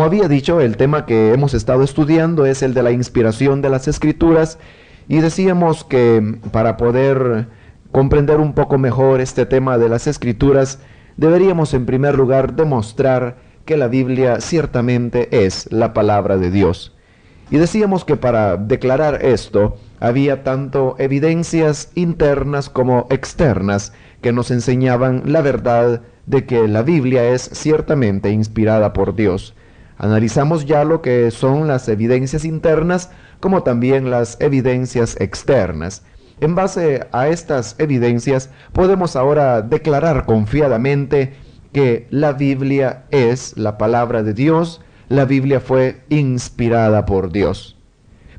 Como había dicho, el tema que hemos estado estudiando es el de la inspiración de las Escrituras, y decíamos que para poder comprender un poco mejor este tema de las Escrituras, deberíamos en primer lugar demostrar que la Biblia ciertamente es la palabra de Dios. Y decíamos que para declarar esto había tanto evidencias internas como externas que nos enseñaban la verdad de que la Biblia es ciertamente inspirada por Dios. Analizamos ya lo que son las evidencias internas como también las evidencias externas. En base a estas evidencias podemos ahora declarar confiadamente que la Biblia es la palabra de Dios, la Biblia fue inspirada por Dios.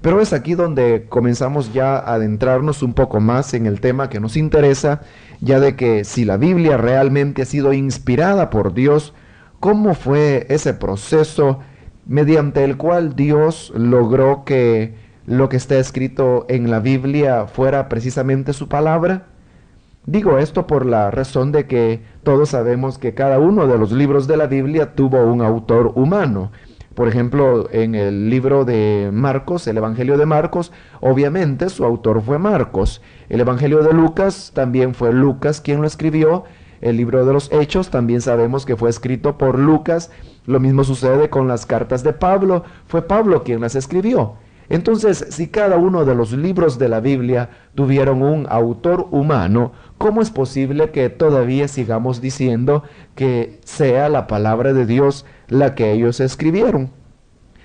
Pero es aquí donde comenzamos ya a adentrarnos un poco más en el tema que nos interesa, ya de que si la Biblia realmente ha sido inspirada por Dios, ¿cómo fue ese proceso mediante el cual Dios logró que lo que está escrito en la Biblia fuera precisamente su palabra? Digo esto por la razón de que todos sabemos que cada uno de los libros de la Biblia tuvo un autor humano. Por ejemplo, en el libro de Marcos, el Evangelio de Marcos, obviamente su autor fue Marcos. El Evangelio de Lucas también fue Lucas quien lo escribió. El libro de los Hechos también sabemos que fue escrito por Lucas. Lo mismo sucede con las cartas de Pablo. Fue Pablo quien las escribió. Entonces, si cada uno de los libros de la Biblia tuvieron un autor humano, ¿cómo es posible que todavía sigamos diciendo que sea la palabra de Dios la que ellos escribieron?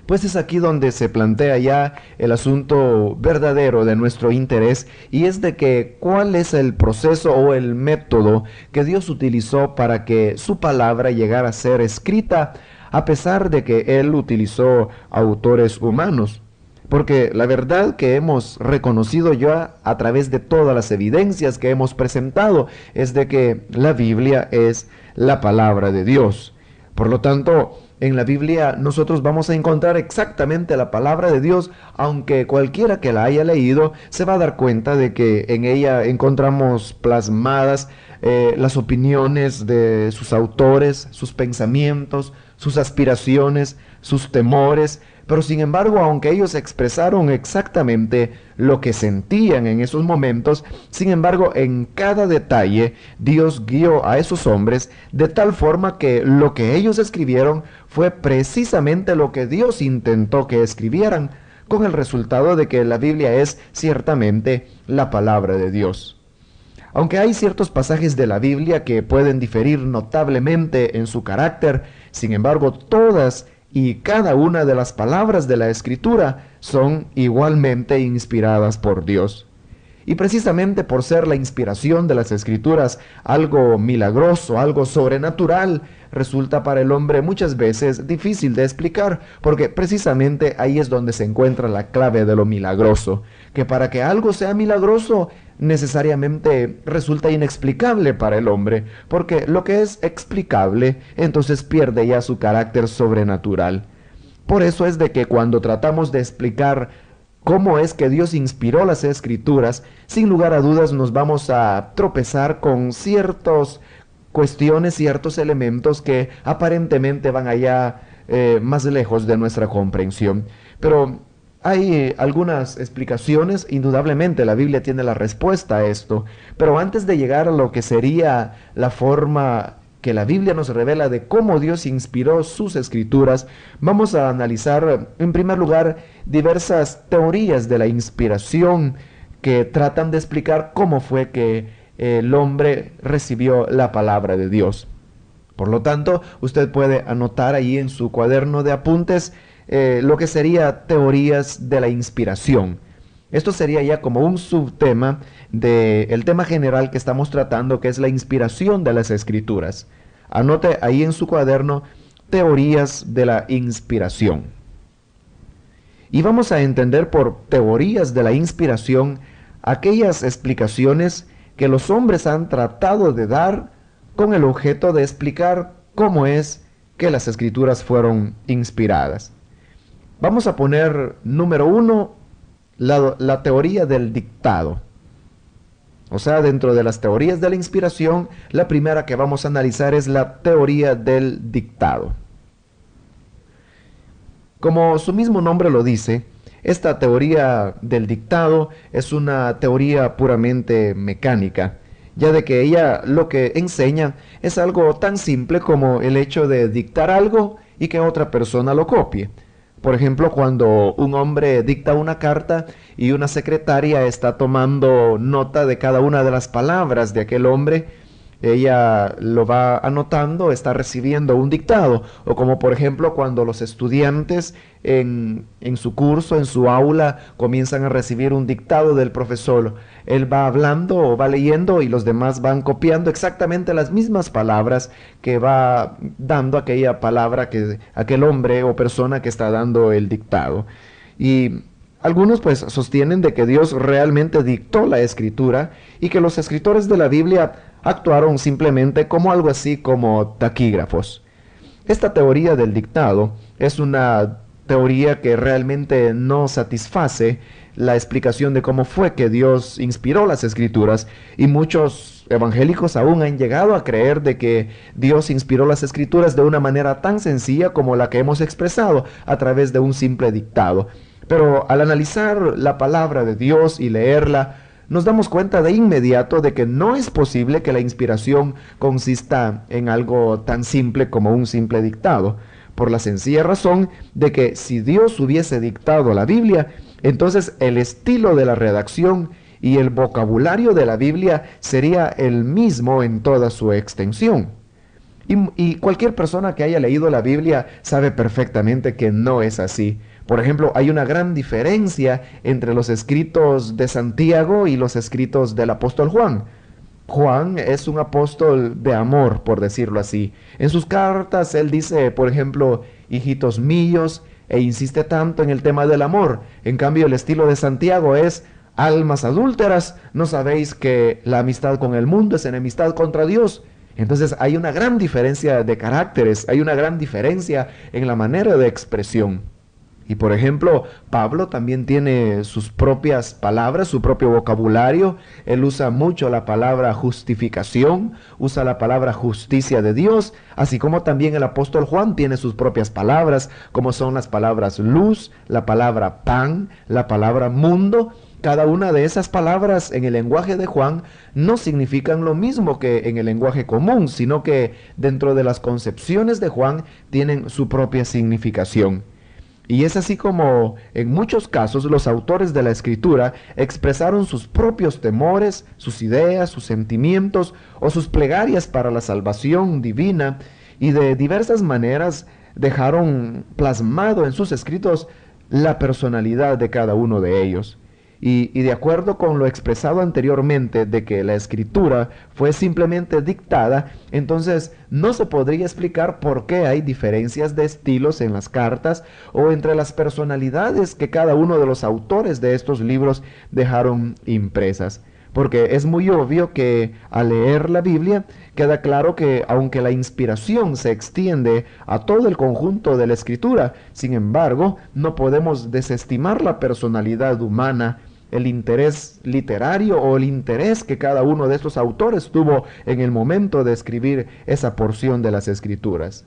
Pues es aquí donde se plantea ya el asunto verdadero de nuestro interés, y es de que cuál es el proceso o el método que Dios utilizó para que su palabra llegara a ser escrita, a pesar de que Él utilizó autores humanos. Porque la verdad que hemos reconocido ya a través de todas las evidencias que hemos presentado es de que la Biblia es la palabra de Dios. Por lo tanto, en la Biblia nosotros vamos a encontrar exactamente la palabra de Dios, aunque cualquiera que la haya leído se va a dar cuenta de que en ella encontramos plasmadas las opiniones de sus autores, sus pensamientos, sus aspiraciones, sus temores. Pero sin embargo, aunque ellos expresaron exactamente lo que sentían en esos momentos, sin embargo, en cada detalle, Dios guió a esos hombres de tal forma que lo que ellos escribieron fue precisamente lo que Dios intentó que escribieran, con el resultado de que la Biblia es ciertamente la palabra de Dios. Aunque hay ciertos pasajes de la Biblia que pueden diferir notablemente en su carácter, sin embargo, todas y cada una de las palabras de la Escritura son igualmente inspiradas por Dios. Y precisamente por ser la inspiración de las Escrituras algo milagroso, algo sobrenatural, resulta para el hombre muchas veces difícil de explicar, porque precisamente ahí es donde se encuentra la clave de lo milagroso, que para que algo sea milagroso necesariamente resulta inexplicable para el hombre, porque lo que es explicable entonces pierde ya su carácter sobrenatural. Por eso es de que cuando tratamos de explicar cómo es que Dios inspiró las Escrituras, sin lugar a dudas nos vamos a tropezar con ciertas cuestiones, ciertos elementos que aparentemente van allá más lejos de nuestra comprensión. Pero hay algunas explicaciones, indudablemente la Biblia tiene la respuesta a esto, pero antes de llegar a lo que sería la forma que la Biblia nos revela de cómo Dios inspiró sus escrituras, vamos a analizar en primer lugar diversas teorías de la inspiración que tratan de explicar cómo fue que el hombre recibió la palabra de Dios. Por lo tanto, usted puede anotar ahí en su cuaderno de apuntes lo que sería teorías de la inspiración. Esto sería ya como un subtema del tema general que estamos tratando, que es la inspiración de las Escrituras. Anote ahí en su cuaderno teorías de la inspiración. Y vamos a entender por teorías de la inspiración aquellas explicaciones que los hombres han tratado de dar con el objeto de explicar cómo es que las Escrituras fueron inspiradas. Vamos a poner número 1, la teoría del dictado. O sea, dentro de las teorías de la inspiración, la primera que vamos a analizar es la teoría del dictado. Como su mismo nombre lo dice, esta teoría del dictado es una teoría puramente mecánica, ya de que ella lo que enseña es algo tan simple como el hecho de dictar algo y que otra persona lo copie. Por ejemplo, cuando un hombre dicta una carta y una secretaria está tomando nota de cada una de las palabras de aquel hombre, ella lo va anotando, está recibiendo un dictado. O como por ejemplo cuando los estudiantes en su curso, en su aula, comienzan a recibir un dictado del profesor. Él va hablando o va leyendo y los demás van copiando exactamente las mismas palabras que va dando aquella palabra que aquel hombre o persona que está dando el dictado. Y algunos pues sostienen de que Dios realmente dictó la escritura y que los escritores de la Biblia actuaron simplemente como algo así como taquígrafos. Esta teoría del dictado es una teoría que realmente no satisface la explicación de cómo fue que Dios inspiró las escrituras, y muchos evangélicos aún han llegado a creer de que Dios inspiró las escrituras de una manera tan sencilla como la que hemos expresado a través de un simple dictado. Pero al analizar la palabra de Dios y leerla, nos damos cuenta de inmediato de que no es posible que la inspiración consista en algo tan simple como un simple dictado, por la sencilla razón de que si Dios hubiese dictado la Biblia, entonces el estilo de la redacción y el vocabulario de la Biblia sería el mismo en toda su extensión. Y cualquier persona que haya leído la Biblia sabe perfectamente que no es así. Por ejemplo, hay una gran diferencia entre los escritos de Santiago y los escritos del apóstol Juan. Juan es un apóstol de amor, por decirlo así. En sus cartas él dice, por ejemplo, hijitos míos, e insiste tanto en el tema del amor. En cambio, el estilo de Santiago es, almas adúlteras, ¿no sabéis que la amistad con el mundo es enemistad contra Dios? Entonces hay una gran diferencia de caracteres, hay una gran diferencia en la manera de expresión. Y por ejemplo, Pablo también tiene sus propias palabras, su propio vocabulario. Él usa mucho la palabra justificación, usa la palabra justicia de Dios, así como también el apóstol Juan tiene sus propias palabras, como son las palabras luz, la palabra pan, la palabra mundo. Cada una de esas palabras en el lenguaje de Juan no significan lo mismo que en el lenguaje común, sino que dentro de las concepciones de Juan tienen su propia significación. Y es así como en muchos casos los autores de la escritura expresaron sus propios temores, sus ideas, sus sentimientos o sus plegarias para la salvación divina, y de diversas maneras dejaron plasmado en sus escritos la personalidad de cada uno de ellos. Y de acuerdo con lo expresado anteriormente de que la escritura fue simplemente dictada, entonces no se podría explicar por qué hay diferencias de estilos en las cartas o entre las personalidades que cada uno de los autores de estos libros dejaron impresas. Porque es muy obvio que al leer la Biblia queda claro que aunque la inspiración se extiende a todo el conjunto de la escritura, sin embargo, no podemos desestimar la personalidad humana, el interés literario o el interés que cada uno de estos autores tuvo en el momento de escribir esa porción de las escrituras.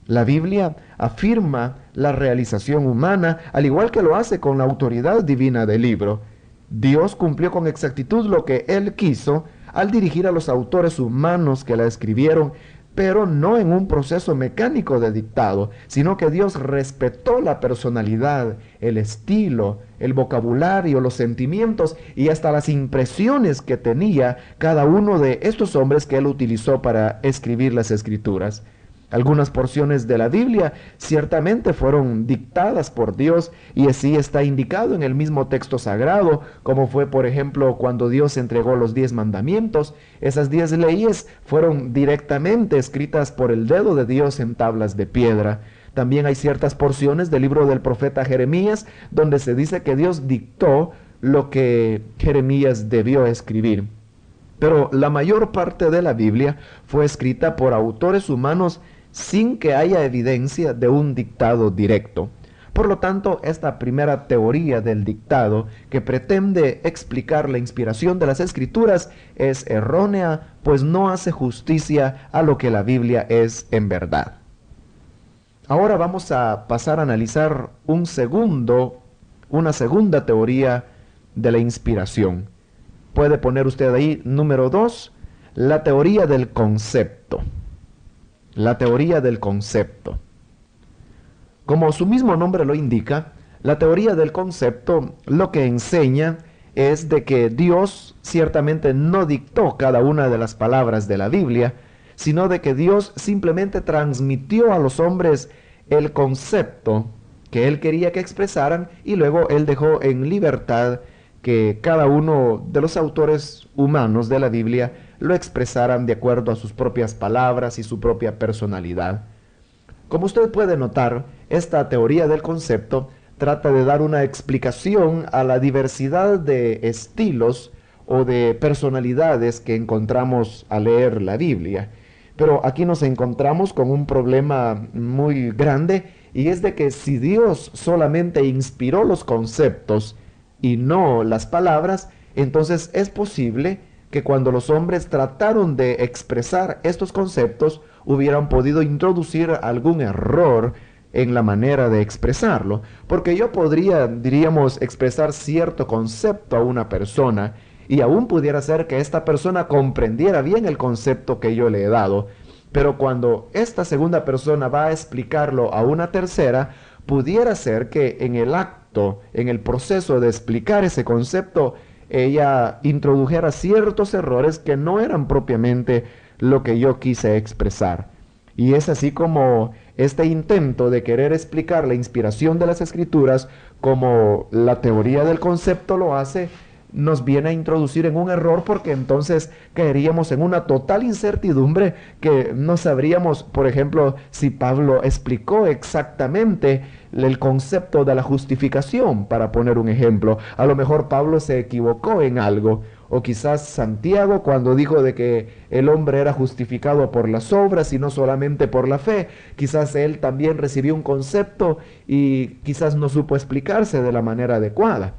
La Biblia afirma la realización humana, al igual que lo hace con la autoridad divina del libro. Dios cumplió con exactitud lo que Él quiso al dirigir a los autores humanos que la escribieron, pero no en un proceso mecánico de dictado, sino que Dios respetó la personalidad, el estilo, el vocabulario, los sentimientos y hasta las impresiones que tenía cada uno de estos hombres que Él utilizó para escribir las escrituras. Algunas porciones de la Biblia ciertamente fueron dictadas por Dios y así está indicado en el mismo texto sagrado, como fue por ejemplo cuando Dios entregó los 10 mandamientos. Esas 10 leyes fueron directamente escritas por el dedo de Dios en tablas de piedra. También hay ciertas porciones del libro del profeta Jeremías donde se dice que Dios dictó lo que Jeremías debió escribir. Pero la mayor parte de la Biblia fue escrita por autores humanos sin que haya evidencia de un dictado directo. Por lo tanto, esta primera teoría del dictado, que pretende explicar la inspiración de las escrituras, es errónea, pues no hace justicia a lo que la Biblia es en verdad. Ahora vamos a pasar a analizar una segunda teoría de la inspiración. Puede poner usted ahí número 2, la teoría del concepto. La teoría del concepto. Como su mismo nombre lo indica, la teoría del concepto lo que enseña es de que Dios ciertamente no dictó cada una de las palabras de la Biblia, sino de que Dios simplemente transmitió a los hombres el concepto que Él quería que expresaran y luego Él dejó en libertad que cada uno de los autores humanos de la Biblia lo expresaran de acuerdo a sus propias palabras y su propia personalidad. Como usted puede notar, esta teoría del concepto trata de dar una explicación a la diversidad de estilos o de personalidades que encontramos al leer la Biblia. Pero aquí nos encontramos con un problema muy grande, y es de que si Dios solamente inspiró los conceptos y no las palabras, entonces es posible que cuando los hombres trataron de expresar estos conceptos hubieran podido introducir algún error en la manera de expresarlo, porque yo podría, diríamos, expresar cierto concepto a una persona y aún pudiera ser que esta persona comprendiera bien el concepto que yo le he dado, pero cuando esta segunda persona va a explicarlo a una tercera, pudiera ser que en el acto, en el proceso de explicar ese concepto, ella introdujera ciertos errores que no eran propiamente lo que yo quise expresar. Y es así como este intento de querer explicar la inspiración de las Escrituras, como la teoría del concepto lo hace, nos viene a introducir en un error, porque entonces caeríamos en una total incertidumbre que no sabríamos, por ejemplo, si Pablo explicó exactamente el concepto de la justificación, para poner un ejemplo. A lo mejor Pablo se equivocó en algo, o quizás Santiago cuando dijo de que el hombre era justificado por las obras y no solamente por la fe. Quizás él también recibió un concepto y quizás no supo explicarse de la manera adecuada.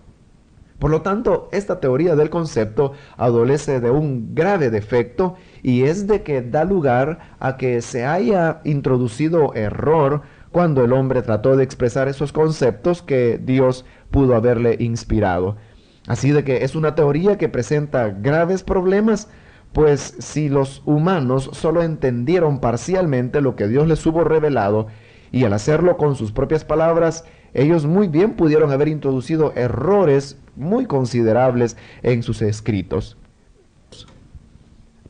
Por lo tanto, esta teoría del concepto adolece de un grave defecto, y es de que da lugar a que se haya introducido error cuando el hombre trató de expresar esos conceptos que Dios pudo haberle inspirado. Así de que es una teoría que presenta graves problemas, pues si los humanos solo entendieron parcialmente lo que Dios les hubo revelado, y al hacerlo con sus propias palabras, ellos muy bien pudieron haber introducido errores muy considerables en sus escritos.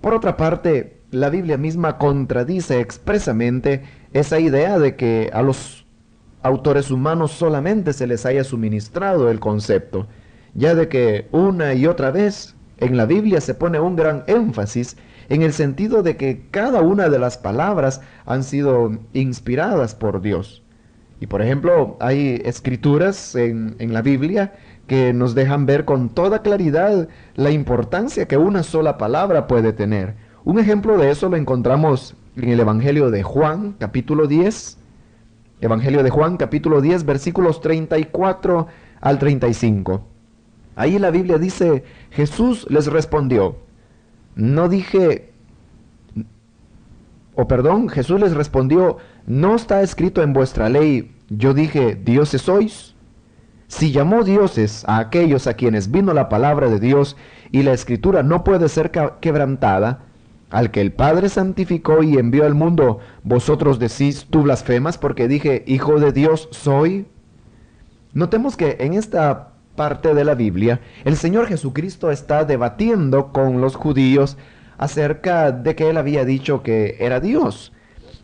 Por otra parte, la Biblia misma contradice expresamente esa idea de que a los autores humanos solamente se les haya suministrado el concepto, ya de que una y otra vez en la Biblia se pone un gran énfasis en el sentido de que cada una de las palabras han sido inspiradas por Dios. Y por ejemplo, hay escrituras en la Biblia que nos dejan ver con toda claridad la importancia que una sola palabra puede tener. Un ejemplo de eso lo encontramos en el Evangelio de Juan, capítulo 10. Evangelio de Juan, capítulo 10, versículos 34 al 35. Ahí la Biblia dice: Jesús les respondió, Jesús les respondió, ¿no está escrito en vuestra ley, yo dije, dioses sois? Si llamó dioses a aquellos a quienes vino la palabra de Dios, y la escritura no puede ser quebrantada, al que el Padre santificó y envió al mundo, vosotros decís, tú blasfemas, porque dije, hijo de Dios soy. Notemos que en esta parte de la Biblia, el Señor Jesucristo está debatiendo con los judíos acerca de que Él había dicho que era Dios.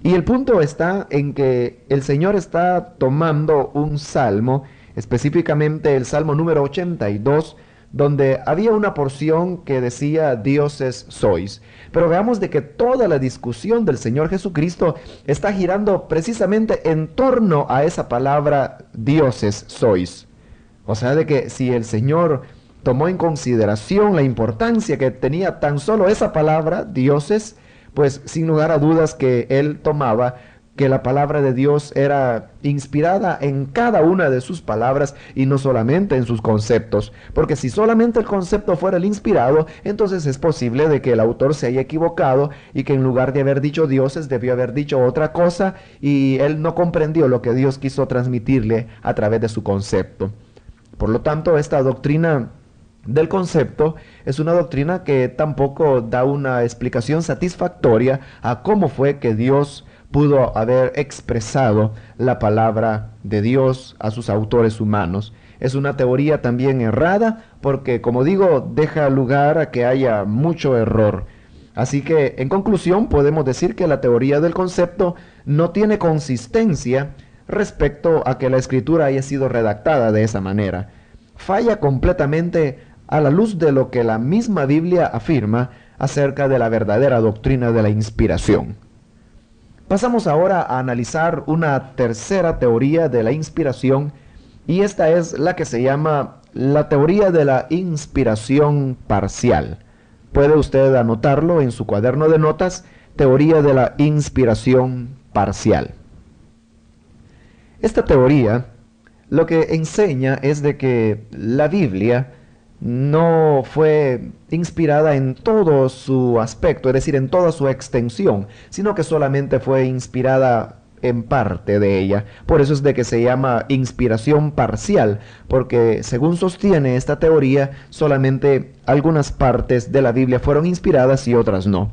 Y el punto está en que el Señor está tomando un salmo, específicamente el Salmo número 82, donde había una porción que decía, dioses sois. Pero veamos de que toda la discusión del Señor Jesucristo está girando precisamente en torno a esa palabra, dioses sois. O sea, de que si el Señor tomó en consideración la importancia que tenía tan solo esa palabra, dioses, pues sin lugar a dudas que Él tomaba que la palabra de Dios era inspirada en cada una de sus palabras y no solamente en sus conceptos, porque si solamente el concepto fuera el inspirado, entonces es posible de que el autor se haya equivocado y que en lugar de haber dicho dioses debió haber dicho otra cosa y él no comprendió lo que Dios quiso transmitirle a través de su concepto. Por lo tanto, esta doctrina del concepto es una doctrina que tampoco da una explicación satisfactoria a cómo fue que Dios pudo haber expresado la palabra de Dios a sus autores humanos. Es una teoría también errada porque, como digo, deja lugar a que haya mucho error. Así que, en conclusión, podemos decir que la teoría del concepto no tiene consistencia respecto a que la escritura haya sido redactada de esa manera. Falla completamente a la luz de lo que la misma Biblia afirma acerca de la verdadera doctrina de la inspiración. Pasamos ahora a analizar una tercera teoría de la inspiración, y esta es la que se llama la teoría de la inspiración parcial. Puede usted anotarlo en su cuaderno de notas, teoría de la inspiración parcial. Esta teoría lo que enseña es de que la Biblia no fue inspirada en todo su aspecto, es decir, en toda su extensión, sino que solamente fue inspirada en parte de ella. Por eso es de que se llama inspiración parcial, porque según sostiene esta teoría, solamente algunas partes de la Biblia fueron inspiradas y otras no.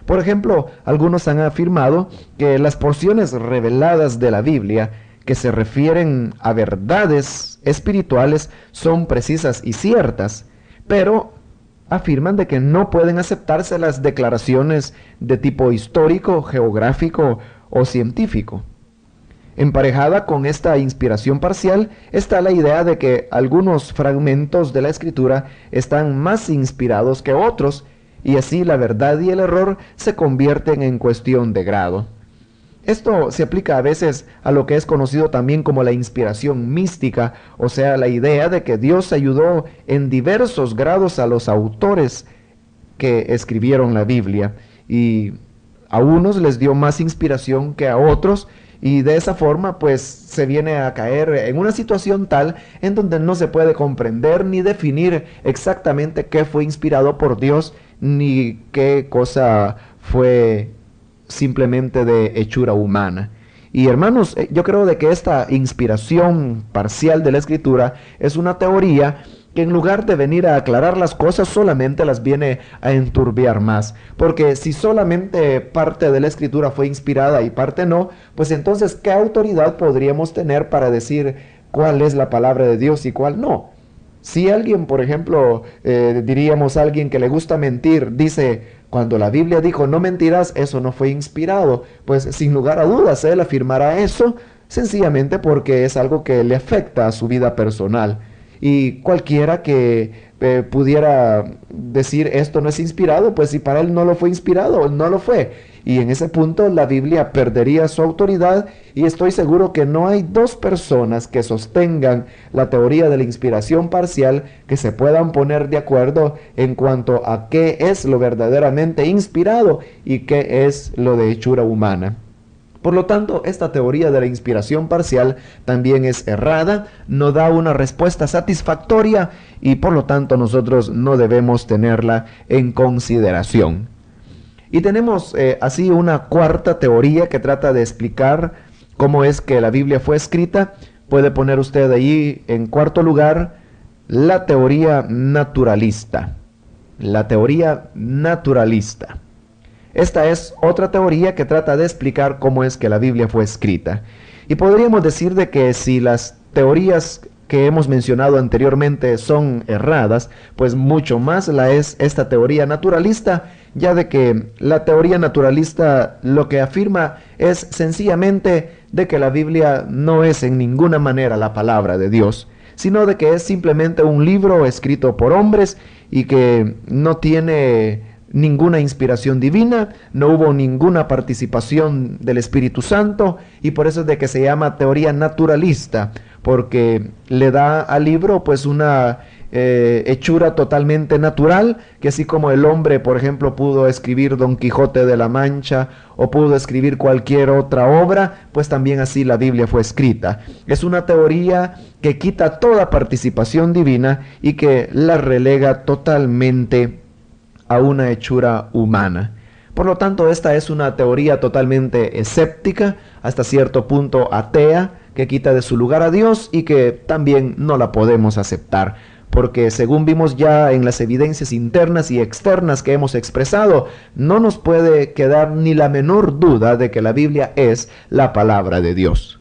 Por ejemplo, algunos han afirmado que las porciones reveladas de la Biblia que se refieren a verdades espirituales son precisas y ciertas, pero afirman de que no pueden aceptarse las declaraciones de tipo histórico, geográfico o científico. Emparejada con esta inspiración parcial está la idea de que algunos fragmentos de la escritura están más inspirados que otros, y así la verdad y el error se convierten en cuestión de grado. Esto se aplica a veces a lo que es conocido también como la inspiración mística, o sea, la idea de que Dios ayudó en diversos grados a los autores que escribieron la Biblia, y a unos les dio más inspiración que a otros, y de esa forma pues se viene a caer en una situación tal en donde no se puede comprender ni definir exactamente qué fue inspirado por Dios, ni qué cosa fue simplemente de hechura humana. Y hermanos, yo creo de que esta inspiración parcial de la escritura es una teoría que en lugar de venir a aclarar las cosas solamente las viene a enturbiar más, porque si solamente parte de la escritura fue inspirada y parte no, pues entonces ¿qué autoridad podríamos tener para decir cuál es la palabra de Dios y cuál no? Si alguien, por ejemplo, diríamos a alguien que le gusta mentir, dice, cuando la Biblia dijo no mentirás, eso no fue inspirado, pues sin lugar a dudas él afirmará eso sencillamente porque es algo que le afecta a su vida personal. Y cualquiera que pudiera decir esto no es inspirado, pues si para él no lo fue inspirado, no lo fue. Y en ese punto la Biblia perdería su autoridad, y estoy seguro que no hay dos personas que sostengan la teoría de la inspiración parcial que se puedan poner de acuerdo en cuanto a qué es lo verdaderamente inspirado y qué es lo de hechura humana. Por lo tanto, esta teoría de la inspiración parcial también es errada, no da una respuesta satisfactoria y por lo tanto nosotros no debemos tenerla en consideración. Y tenemos así una cuarta teoría que trata de explicar cómo es que la Biblia fue escrita. Puede poner usted ahí en cuarto lugar la teoría naturalista. La teoría naturalista. Esta es otra teoría que trata de explicar cómo es que la Biblia fue escrita. Y podríamos decir de que si las teorías que hemos mencionado anteriormente son erradas, pues mucho más la es esta teoría naturalista, ya de que la teoría naturalista lo que afirma es sencillamente de que la Biblia no es en ninguna manera la palabra de Dios, sino de que es simplemente un libro escrito por hombres y que no tiene ninguna inspiración divina, no hubo ninguna participación del Espíritu Santo, y por eso es de que se llama teoría naturalista, porque le da al libro pues una hechura totalmente natural, que así como el hombre, por ejemplo, pudo escribir Don Quijote de la Mancha o pudo escribir cualquier otra obra, pues también así la Biblia fue escrita. Es una teoría que quita toda participación divina y que la relega totalmente a una hechura humana. Por lo tanto, esta es una teoría totalmente escéptica, hasta cierto punto atea, que quita de su lugar a Dios y que también no la podemos aceptar. Porque según vimos ya en las evidencias internas y externas que hemos expresado, no nos puede quedar ni la menor duda de que la Biblia es la palabra de Dios.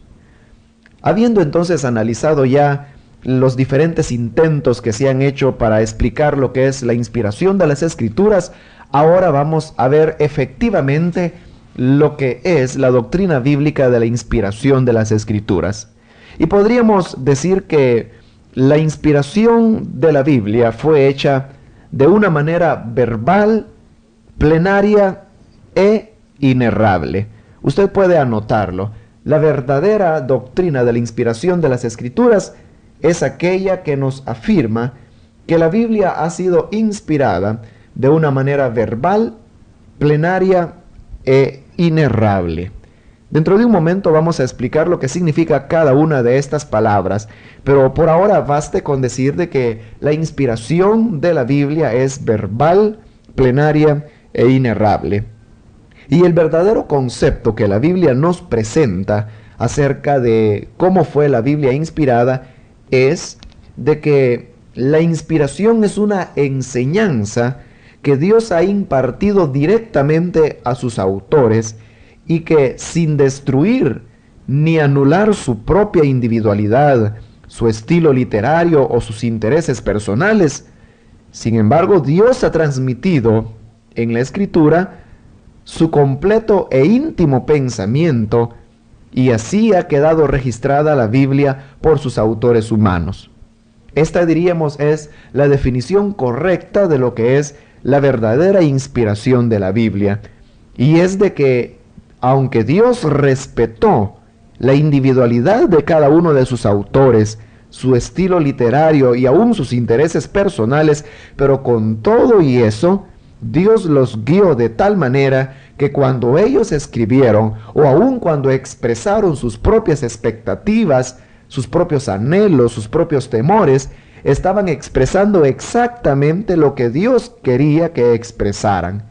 Habiendo entonces analizado ya los diferentes intentos que se han hecho para explicar lo que es la inspiración de las Escrituras, ahora vamos a ver efectivamente lo que es la doctrina bíblica de la inspiración de las Escrituras. Y podríamos decir que la inspiración de la Biblia fue hecha de una manera verbal, plenaria e inerrable. Usted puede anotarlo. La verdadera doctrina de la inspiración de las Escrituras es aquella que nos afirma que la Biblia ha sido inspirada de una manera verbal, plenaria e inerrable. Dentro de un momento vamos a explicar lo que significa cada una de estas palabras, pero por ahora baste con decir de que la inspiración de la Biblia es verbal, plenaria e inerrable. Y el verdadero concepto que la Biblia nos presenta acerca de cómo fue la Biblia inspirada es de que la inspiración es una enseñanza que Dios ha impartido directamente a sus autores y que sin destruir ni anular su propia individualidad, su estilo literario o sus intereses personales, sin embargo, Dios ha transmitido en la Escritura su completo e íntimo pensamiento y así ha quedado registrada la Biblia por sus autores humanos. Esta, diríamos, es la definición correcta de lo que es la verdadera inspiración de la Biblia, y es de que aunque Dios respetó la individualidad de cada uno de sus autores, su estilo literario y aún sus intereses personales, pero con todo y eso, Dios los guió de tal manera que cuando ellos escribieron o aún cuando expresaron sus propias expectativas, sus propios anhelos, sus propios temores, estaban expresando exactamente lo que Dios quería que expresaran.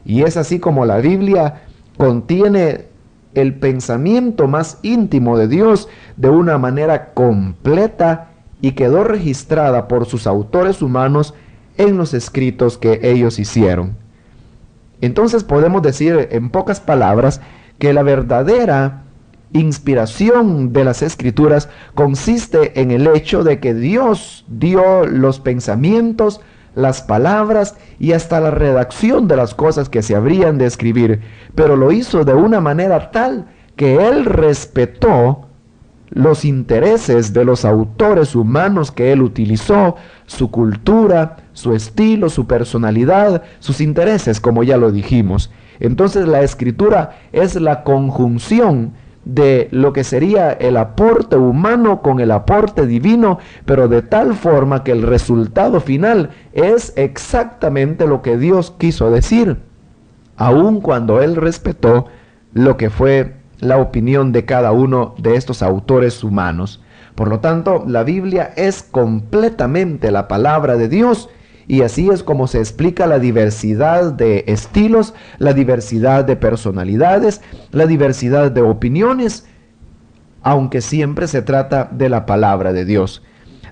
Y es así como la Biblia contiene el pensamiento más íntimo de Dios de una manera completa y quedó registrada por sus autores humanos en los escritos que ellos hicieron. Entonces podemos decir en pocas palabras que la verdadera inspiración de las Escrituras consiste en el hecho de que Dios dio los pensamientos, las palabras y hasta la redacción de las cosas que se habrían de escribir, pero lo hizo de una manera tal que Él respetó los intereses de los autores humanos que Él utilizó, su cultura, su estilo, su personalidad, sus intereses, como ya lo dijimos. Entonces la Escritura es la conjunción de lo que sería el aporte humano con el aporte divino, pero de tal forma que el resultado final es exactamente lo que Dios quiso decir, aun cuando Él respetó lo que fue la opinión de cada uno de estos autores humanos. Por lo tanto, la Biblia es completamente la palabra de Dios, y así es como se explica la diversidad de estilos, la diversidad de personalidades, la diversidad de opiniones, aunque siempre se trata de la palabra de Dios.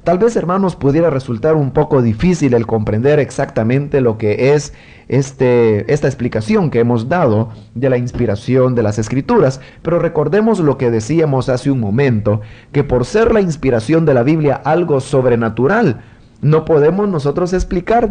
Tal vez, hermanos, pudiera resultar un poco difícil el comprender exactamente lo que es esta explicación que hemos dado de la inspiración de las Escrituras, pero recordemos lo que decíamos hace un momento, que por ser la inspiración de la Biblia algo sobrenatural, no podemos nosotros explicar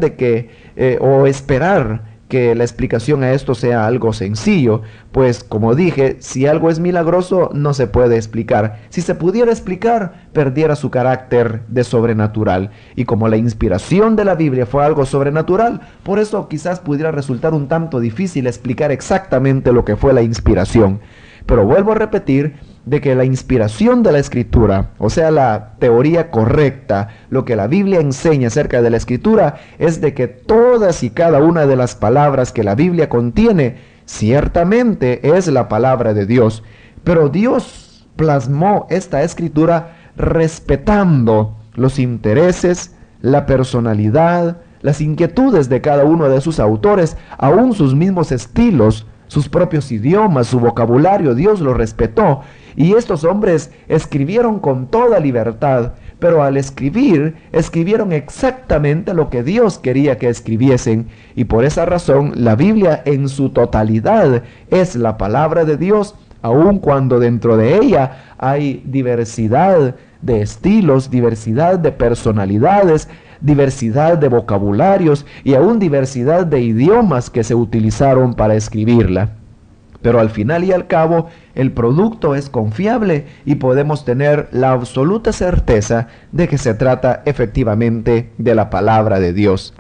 o esperar que la explicación a esto sea algo sencillo, pues como dije, si algo es milagroso no se puede explicar. Si se pudiera explicar, perdiera su carácter de sobrenatural. Y como la inspiración de la Biblia fue algo sobrenatural, por eso quizás pudiera resultar un tanto difícil explicar exactamente lo que fue la inspiración. Pero vuelvo a repetir de que la inspiración de la Escritura, o sea, la teoría correcta, lo que la Biblia enseña acerca de la Escritura, es de que todas y cada una de las palabras que la Biblia contiene, ciertamente es la palabra de Dios. Pero Dios plasmó esta Escritura respetando los intereses, la personalidad, las inquietudes de cada uno de sus autores, aún sus mismos estilos, sus propios idiomas, su vocabulario. Dios lo respetó. Y estos hombres escribieron con toda libertad, pero al escribir, escribieron exactamente lo que Dios quería que escribiesen. Y por esa razón, la Biblia en su totalidad es la palabra de Dios, aun cuando dentro de ella hay diversidad de estilos, diversidad de personalidades, diversidad de vocabularios y aún diversidad de idiomas que se utilizaron para escribirla. Pero al final y al cabo, el producto es confiable y podemos tener la absoluta certeza de que se trata efectivamente de la palabra de Dios.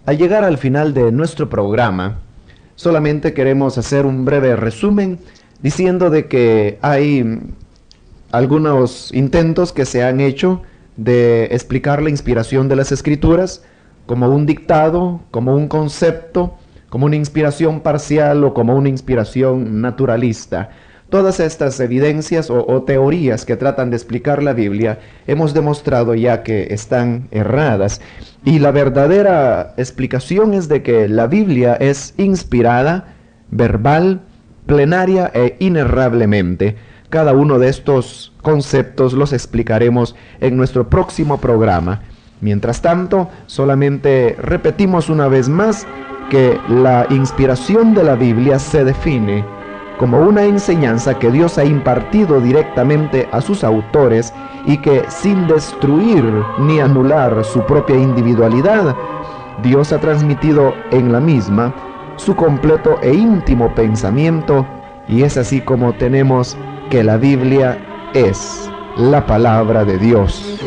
Al llegar al final de nuestro programa, solamente queremos hacer un breve resumen diciendo de que hay algunos intentos que se han hecho de explicar la inspiración de las Escrituras como un dictado, como un concepto, como una inspiración parcial o como una inspiración naturalista. Todas estas evidencias o teorías que tratan de explicar la Biblia, hemos demostrado ya que están erradas. Y la verdadera explicación es de que la Biblia es inspirada, verbal, plenaria e inerrablemente. Cada uno de estos conceptos los explicaremos en nuestro próximo programa. Mientras tanto, solamente repetimos una vez más que la inspiración de la Biblia se define como una enseñanza que Dios ha impartido directamente a sus autores y que sin destruir ni anular su propia individualidad, Dios ha transmitido en la misma su completo e íntimo pensamiento, y es así como tenemos que la Biblia es la palabra de Dios.